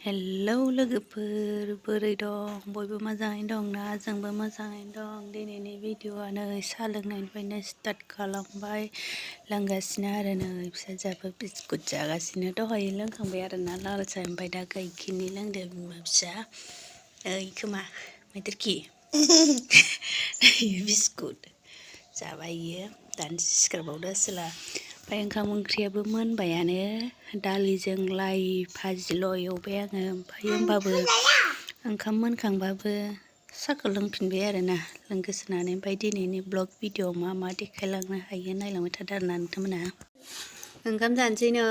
Hello लोगोफोर बोरै दं बयबो मोजाङै दंना जोंबो मोजाङै दं दिनैनि भिडिअ'आनो साहा लोंनायनिफ्रायनो स्टार्ट खालामबाय लोंगासिनो आरो नै फिसाजोआबो बिस्कुट जागासिनो दहाय लोंखांबाय आरो ना लाल साहा ओमफ्राय दा गाइखेरनि लोंदों बिमा फिसा ओइ खोमा मैदेरखि बिस्कुट जाबाय इयो दानिसो सिखारबावदो आसोला ओमफ्राय ओंखाम ओंख्रियाबो मोनबायानो दालिजों लाइ भाजिल' एवबाय आङो ओमफ्राय होमबाबो ओंखाम मोनखांबाबो साहाखौ लोंफिनबाय आरोना लोंगोसोनानै ओमफ्राय दिनैनि ब्लग भिडिअ मा देखायलांनो हायो नायलांबाय थादो आरोना नोंथांमोना ओंखाम जानोसै नै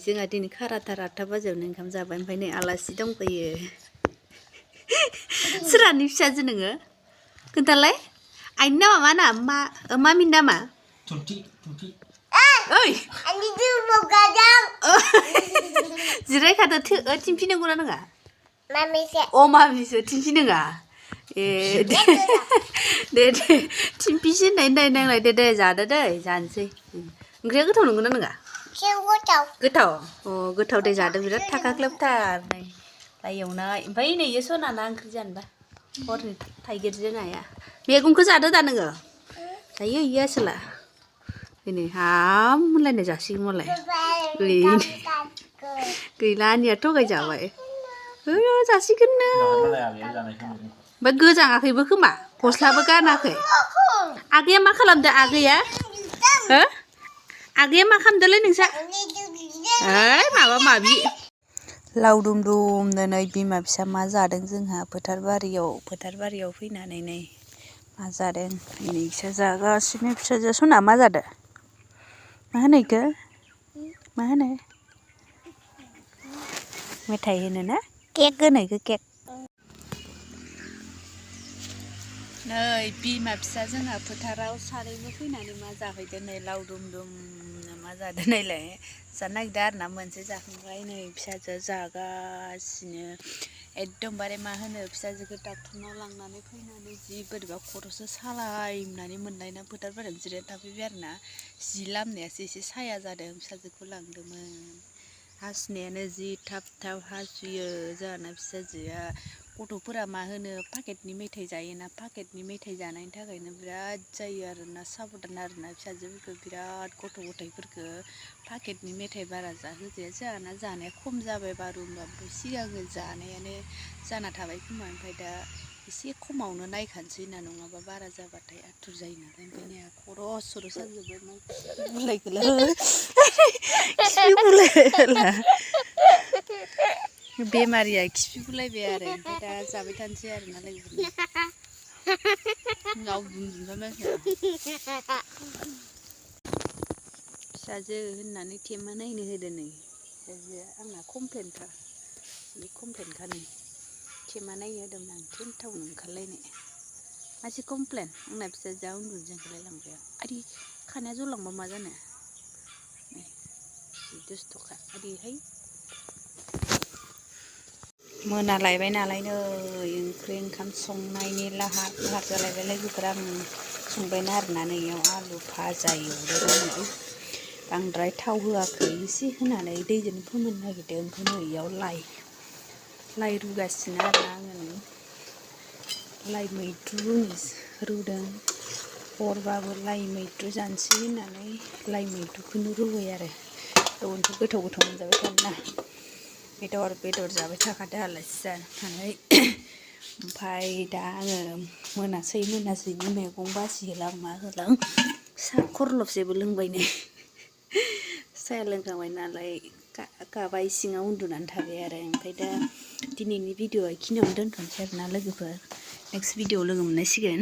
जोंहा दिनै खाराथार 8 बाजियावनो ओंखाम जाबाय ओमफ्राय नै आलासि दंफैयो सोरानि फिसाजो नोङो खोन्थालाय आइनि नामा मा नाम मामिनि नामा Tunti. ओइ जिरायखादो थिनफिनांगौना नोङा मामिसो अ मामिसो थिनफि नोङा ए दे थिनफिसो होननाय नांलाय दे जादो दै जानोसै ओंख्रिया गोथाव नंगौना नङा गोथाव अ गोथाव दे जादो बिराद थाखाख्लोबथार नै लाइ एवनाय ओमफ्राय नै सनाना ओंख्रि जानोबा हरनि थाइगिरजों नाया मैगंखौ जादो दा नोङो जायो इयो आसोला दिनै हाम होनलायनाय जासिगोन मालाय गैला आनिया थगायजाबाय जासिगोननो ओमफ्राय गोजाङाखैबो खोमा गस्लाबो गानाखै आगैया मा खालामदो आगैया हो आगैया मा खालामदोलै नोंसा ओइ माबा माबि लावदुम दुमनो नै बिमा फिसा मा जादों जोंहा फोथार बारियाव फैनानै नै मा जादों नै फिसा जागासिनो फिसाजो सना मा जादों मा होनो इखो मा होनो मेथाइ होनो ना केक होनो इखो केक नै बिमा फिसा जोंहा फोथाराव सानैबो फैनानै मा जाफैदों नै लावदुम दुमनो मा जादों नायलाय जानो नागिरदों आरोना मोनसे जाखांबाय नै फिसाजोआ जागासिनो एकदमबारे मा होनो फिसाजोखौ डाक्टरनाव लांनानै फैनानै जि बोरैबा खर'सो सालायनानै मोननायना फोथार बारियाव जिरायना थाफैबाय आरोना जि लामनायासो एसे साया जादों फिसाजोखौ लांदोंमोन हासुनायानो जि थाब हासुयो जोंहाना फिसाजोआ गथ'फोरा मा होनो पाकेटनि मेथाइ जायोना पाकेटनि मेथाइ जानायनि थाखायनो बिराद जायो आरोना साबधान आरोना फिसाजोफोरखौ बिराद गथ' गथाइफोरखौ पाकेटनि मेथाइ बारा जाहोजाया जोंहाना जानाया खम जाबाय बारु होमबाबो सिगाङो जानायानो जाना थाबाय खोमा ओमफ्राय दा एसे खमावनो नायखानोसै ना नङाबा बारा जाबाथाय आथुर जायो नालाय ओंखायनो खर' सर' साजोब्बाय बेमारिया खिफि बुलायबाय आरो ओमफ्राय दा जाबाय थानोसै आरोना लोगोफोरना फिसाजो होननानै थेमा नायनो होदो नै फिसाजोआ आंना कमप्लेनथार बे कमप्लेनखा नै थेमा नायनो होदोंमोन आं थेन्थावनो ओंखारलायनाय मासे कमप्लेन आंना फिसाजोआ उन्दुनो ओंखारलायलांबाय आरो खानाया जलांबा मा जानो नै दुस्थ'खा ओरैहाय मोनालायबाय नालाय नै ओंखाम संनायनि लाहार फाहार जालायबाय लोगोफोरा आं संबायना आरोना नैयाव आलु भाजा एवदों बांद्राय थाव होआखै एसे होनानै दैजों फोमोननो नागिरदों ओमफ्राय नैयाव लाइ रुगासिनो आरोना आङो नै लाइ मैद्रु रुदों हरबाबो लाइ मैद्रु जानोसै होननानै लाइ मैद्रुखौनो रुबाय आरो उनथ' गोथाव मोनजाबाय थादोंना बेदर जाबाय थाखादो आलासि जानानै ओमफ्राय दा आङो मोनासैनि मैगं बासिहोलां मा होलां साहा खरलबसेबो लोंबाय नै साहा लोंखांबाय नालाय गाबाय सिङाव उन्दुनानै थाबाय आरो ओमफ्राय दा दिनैनि भिडिअ'आ बेखिनियावनो दोनथ'नोसै आरोना लोगोफोर नेक्स्ट भिडिअ'आव लोगो मोनलायसिगोन।